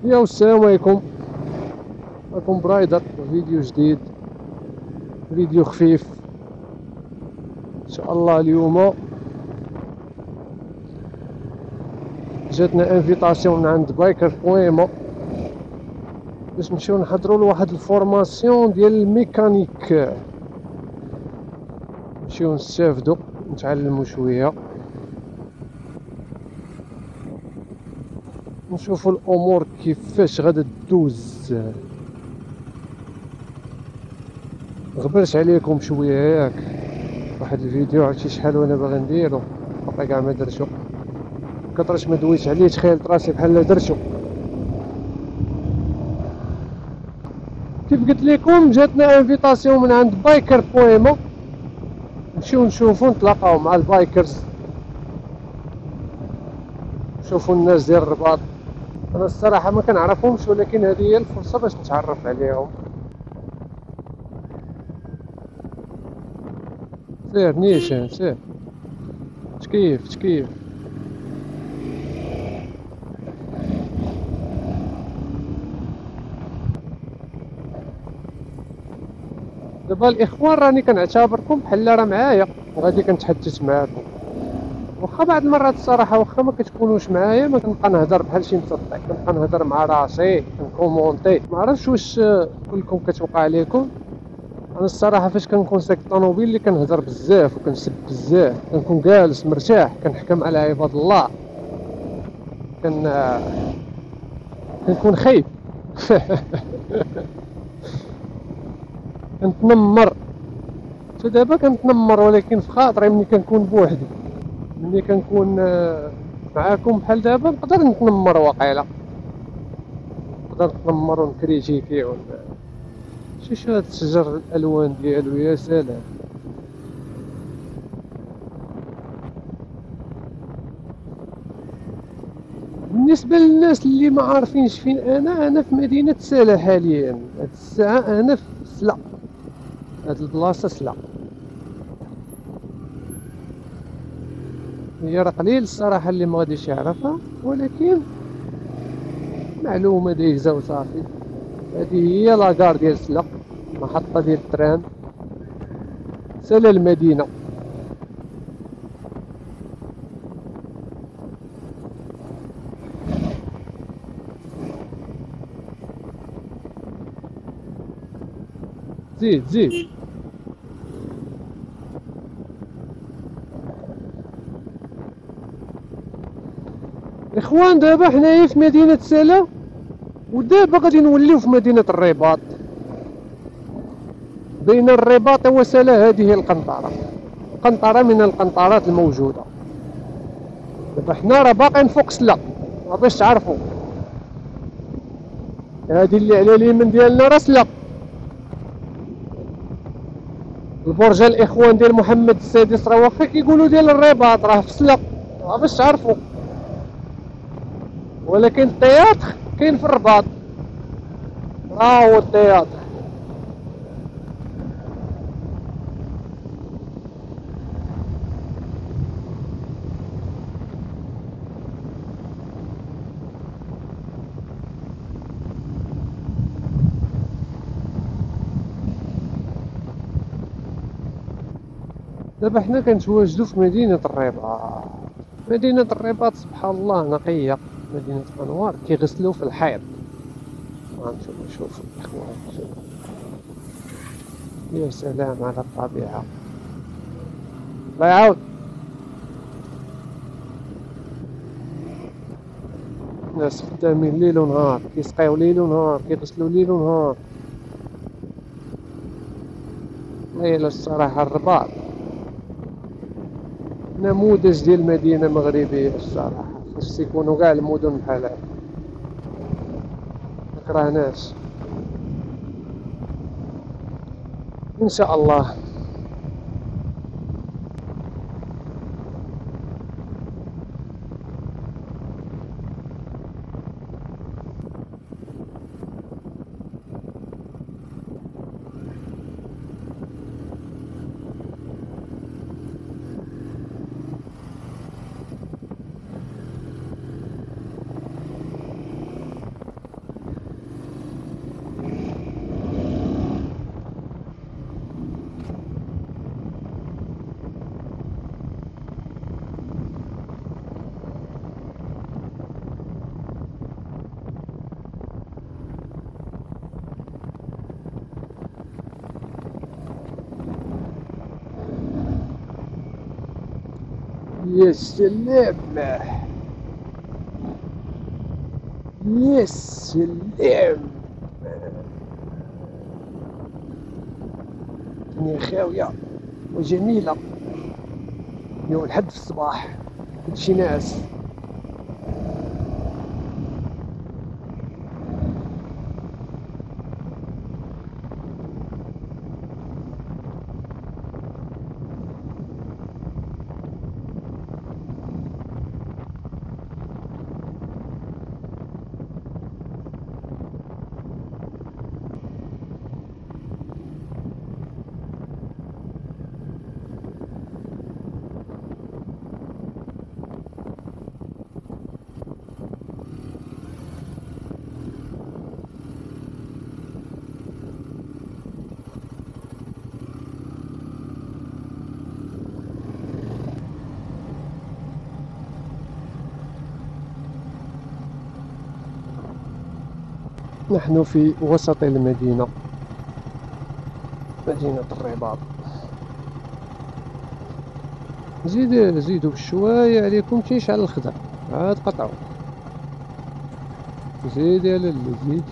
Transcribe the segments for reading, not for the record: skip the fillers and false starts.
يا السلام عليكم. راكم برايدر فيديو جديد، فيديو خفيف ان شاء الله. اليوم جاتنا انفيتاسيون من عند بايكر بويمو باش نمشيو نحضروا لواحد الفورماسيون ديال الميكانيك، نمشيو نستافدوا نتعلموا شويه، نشوفوا الامور كيفاش غادا دوز. غبرت عليكم شويه ياك واحد الفيديو، عرفتي شحال وانا باغي نديرو باقي كاع ما درتو. كثرش ما دويت عليه تخيلت راسي بحال درتو. كيف قلت لكم جاتنا انفيتاسيون من عند بايكر بويمو، نمشيو نشوفو نتلاقاو مع البايكرز، نشوفو الناس ديال الرباط. انا الصراحه ما كنعرفهمش، ولكن هذه هي الفرصه باش نتعرف عليهم. سير نيشان سير، تكيف. دابا الاخوان راني كنعتبركم بحال راه معايا وغادي كنتحدث معاكم، واخا بعض المرات الصراحه واخا ما كتكونوش معايا ما كنبقى نهضر بحال شي مسطح، كنبقى نهضر مع راسي كنكومونتي. ما عرفتش واش كلكم كتوقع عليكم. انا الصراحه فاش كنكون سايق الطوموبيل اللي كنهضر بزاف وكنسب بزاف، كنكون جالس مرتاح كنحكم على عباد الله، كن كنكون خايف كنتنمر. فدابا كنتنمر ولكن في خاطري ملي كنكون بوحدي، ملي كنكون معاكم بحال دابا نقدر نتنمر، واقيلا نقدر نتنمر ونكريتيكي شي هاد الشجر الالوان ديالو يا سلام. بالنسبه للناس اللي ما عارفينش فين انا في مدينه سلا حاليا. هاد الساعه انا في سلا، هاد البلاصه سلا. هي راه قليل الصراحه اللي ما غاديش يعرفها، ولكن معلومه دايزه وصافي. هذه هي لاكار ديال سلا، محطه ديال التران سلا المدينه. زيد اخوان. دابا حنايا في مدينه سلا، ودابا غادي نوليو في مدينه الرباط. بين الرباط وسلا هذه القنطره، قنطره من القنطرات الموجوده. دابا حنا راه باقيين فوق سلا باش تعرفوا. هذه اللي على اليمين ديالنا راه سلا، البرج الاخوان ديال محمد السادس راه واخا كيقولوا ديال الرباط راه في سلا باش تعرفوا، ولكن التياتر كاين في الرباط. هو التياتر. دابا حنا كنتواجدوا في مدينه الرباط. مدينه الرباط سبحان الله نقيه، مدينه انوار كيغسلوا في الحيط. غنمشيو نشوفوا الاخوان. يا سلام على الطبيعه، الله يعاود. ناس خدامين ليل ونهار، كيسقيو ليل ونهار، كيغسلوا ليل ونهار. الا الصراحه الرباط نموذج ديال مدينه مغربيه الصراحه، خاص يكونوا كاع المدن بحال هكا. مكرهناش ان شاء الله. يا سلام، يا سلام، الدنيا خاوية وجميلة يوم الحد في الصباح، كلشي ناعس. نحن في وسط المدينة، مدينة الرباط. زيدوا بشوية عليكم تيشعل الخضر، عاد قطعوا. زيد يا لاله زيد.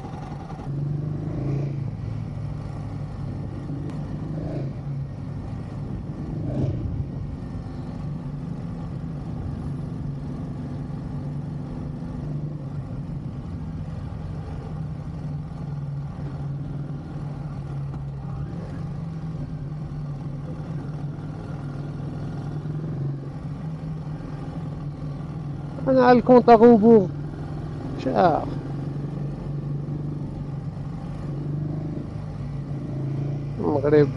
انا على الكونت غوبور شاخ. المغرب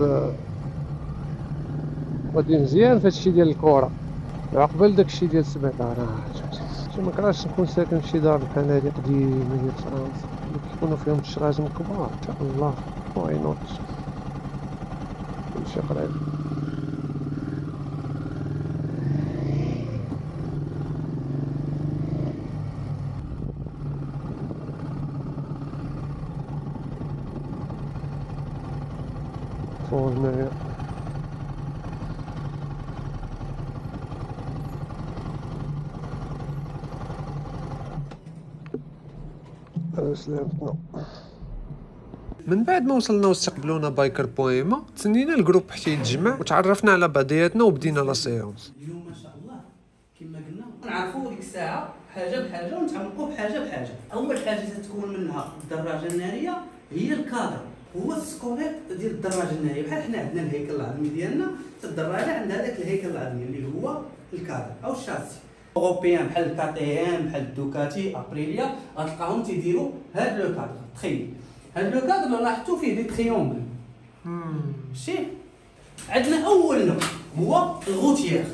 غادي مزيان فهادشي ديال الكرة، عقبال داكشي ديال 7 دارات. مكرهتش نكون ساكن فشي دار بحال هادي قديمة ديال فرنسا اللي كيكونوا فيهم الشراجم كبار. ان شاء الله واي نوت كلشي قريب. فوق هنايا سلامتنا. من بعد ما وصلنا واستقبلونا بايكر بويما، تسنينا الجروب حتى يتجمع وتعرفنا على بعضياتنا وبدينا لا سيونس. اليوم ما شاء الله كما قلنا نعرفوا ديك الساعه حاجه بحاجه ونتعمقوا بحاجه بحاجه. اول حاجه تتكون منها الدراجه الناريه هي الكادر، هو السكونيت ديال الدراجه الناريه. بحال حنا عندنا الهيكل العظمي ديالنا، الدراجه عندها داك الهيكل العظمي اللي هو الكادر او الشاسي. اوروبيان بحال الكاتي ام بحال الدوكاتي ابريليا غتلقاهم تيديروا هاد لو كادر. تخيل هاد لو كادر لو لاحظتوا فيه دي تريونغل ماشي. عندنا اول نوع هو الغوتيير.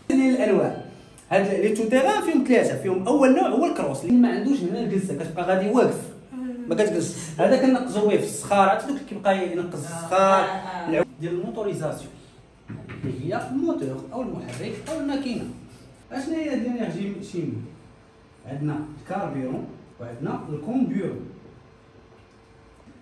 ديال الانواع هاد لي تو تيران فيهم ثلاثه، فيهم اول نوع هو الكروس اللي ما عندوش هنا الجلسه، كتبقى غادي واقف ما كتجلس. هذا كنقزوا به في السخار، عرفتوا اللي كيبقى ينقز السخار ديال الموتوريزاسيون اللي هي الموتور او المحرك او الماكينه. اشنا هي الانرجي شيمي؟ عندنا الكاربيرون وعندنا الكومبيورون.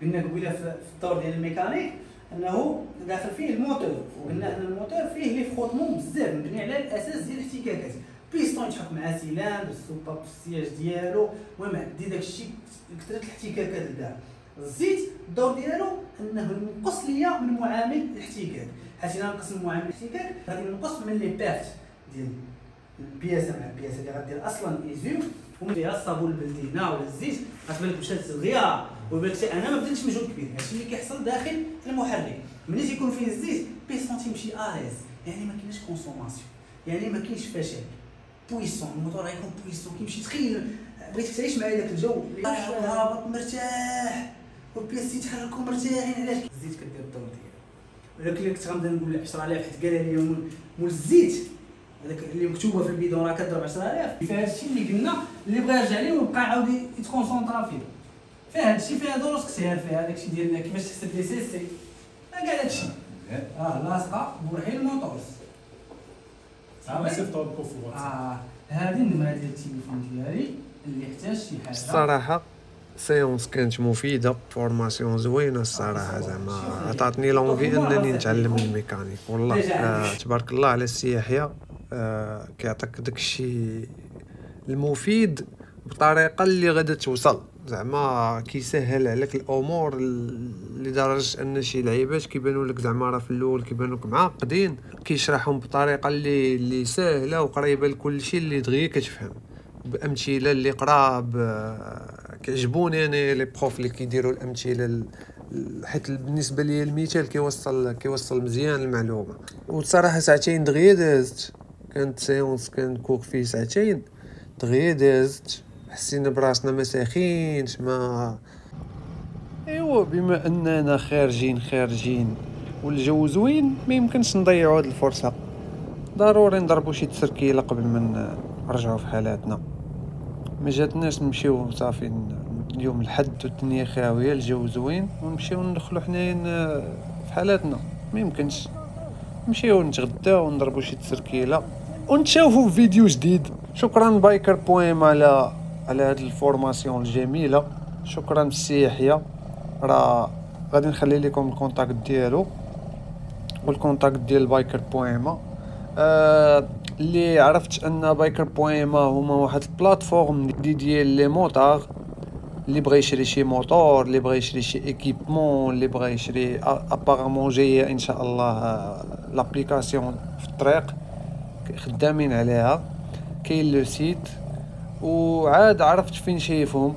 قلنا قبيله في الدور ديال الميكانيك انه داخل فيه الموتور، وقلنا ان الموتور فيه لي فروتمون بزاف مبني على الاساس ديال الاحتكاكات. بيستون يتحط مع سيلاندر السوبا في السياج ديالو، المهم عندي داكشي كثرت الاحتكاكات دار. الزيت الدور ديالو انه ينقص ليا من معامل الاحتكاك، حيت الا نقص من معامل الاحتكاك غادي نقص من لي بيرت ديال البياسه مع البياسه اللي غدير اصلا ايزيو ومن فيها الصابون البلدي هنا ولا الزيت. غتبان لك مشات دغيا ويبان لك انا ما بدلتش مجهود كبير. هادشي اللي كيحصل داخل المحرك ملي تيكون فيه الزيت بيسون تيمشي اريز، يعني ما كاينش كونسوماسيون، يعني ما كاينش فشل. بويسون الموتور غيكون بويسون كيمشي. تخيل بغيتك تعيش معايا داك الجو اللي هابط مرتاح والبياسي يتحركوا مرتاحين. علاش الزيت كدير الدور ديالو؟ ولكن اللي كنت غنبدا نقول لك 10000 حيت قالها لي مول الزيت هذاك اللي مكتوبه في البيدون راه كضرب 10000. فيها هادشي اللي قلنا اللي بغى يرجع ليه ويبقى عاود يتكونسونطرا فيه. فيها هادشي فيها دروس كثير، فيها داكشي ديال كيفاش تحسب لي سي سي كاع داكشي لاصقه بورحيل الموتورز صافي. هذه النمره ديال التليفون ديالي اللي احتاج شي حاجه. الصراحه سيونس كانت مفيده، فورماسيون زوينه الصراحه، زعما عطاتني لونفي انني نتعلم الميكانيك. والله تبارك الله على السي يحيى، كيعطيك داكشي المفيد بطريقه اللي غادا توصل، زعما كيسهل عليك الامور لدرجه ان شي لعيبات كيبانوا لك زعما راه في الاول كيبانوا لك معقدين، كيشرحهم بطريقه اللي سهله وقريبه لكل شيء اللي دغيا كتفهم، بامثله اللي قراب. كيعجبوني انا لي بروف اللي كيديروا الامثله، حيت بالنسبه لي المثال كيوصل مزيان المعلومه. وصراحه ساعتين دغيا دازت، كانت سيونس كان كور فيه ساعتين دغيا دازت، حسينا براسنا ما ساخينش ما. ايوا بما اننا خارجين والجو زوين، ما يمكنش نضيعوا هذه الفرصه، ضروري نضربوا شي تسركيله قبل ما نرجعوا في حالاتنا. ما جاتناش نمشيو صافي اليوم الحد والدنيا خاويه الجو زوين ونمشيو ندخلوا حنايا في حالاتنا، ما يمكنش. نمشيو نتغداو ونضربوا شي تسركيله ونتشوفوا في فيديو جديد. شكرا بايكر بويم على هذه الفورماسيون الجميله. شكرا السي يحيى، راه غادي نخلي لكم الكونتاكت ديالو والكونتاكت ديال بايكر بويما. اللي عرفت ان بايكر بويما هما واحد البلاتفورم ديال لي موطار، اللي بغى يشري شي موتور، اللي بغى يشري شي ايكيبمون، اللي بغى يشري ابارامون جايه ان شاء الله لابليكاسيون في الطريق خدامين عليها. كاين لو سيت، وعاد عرفت فين شايفهم.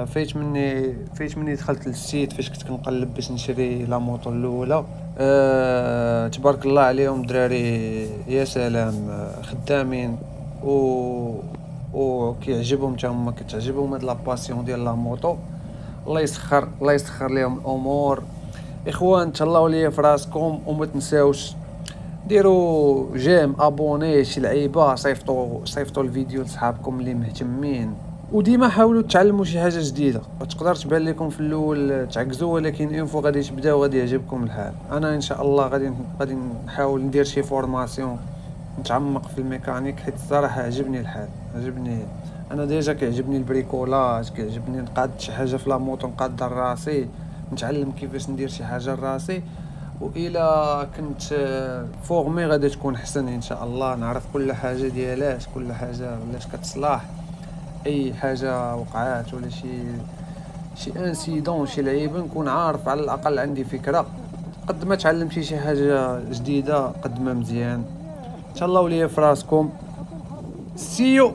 فايت مني دخلت للسيت فاش كنت كنقلب باش نشري لا موطو الاولى. تبارك الله عليهم دراري، يا سلام، خدامين و كيعجبهم حتى هما، كتعجبهم هاد لاباسيون ديال لا موطو. الله يسخر لهم الامور. اخوان تهلاو ليا في راسكم وما تنساوش ديروا جيم، ابوني، شي لعيبه، صيفطوا الفيديو لصحابكم اللي مهتمين، وديما حاولوا تعلموا شي حاجه جديده. تقدر تبان لكم في الاول تعكزوا، ولكن انفو غادي تبداو غادي يعجبكم الحال. انا ان شاء الله غادي نحاول ندير شي فورماسيون نتعمق في الميكانيك، حيت الصراحه عجبني الحال. انا ديجا كيعجبني البريكولاج، كيعجبني نقاد شي حاجه في لا موطو نقادها راسي، نتعلم كيفاش ندير شي حاجه راسي. والى كنت فورمي غادي تكون احسن ان شاء الله. نعرف كل حاجه ديالاش، كل حاجه علاش كتصلاح، اي حاجه وقعات ولا شي انسيدون شي لعيبه نكون عارف، على الاقل عندي فكره. قد ما تعلم شي حاجه جديده قد ما مزيان. تهلاو ليا في راسكم. سيو.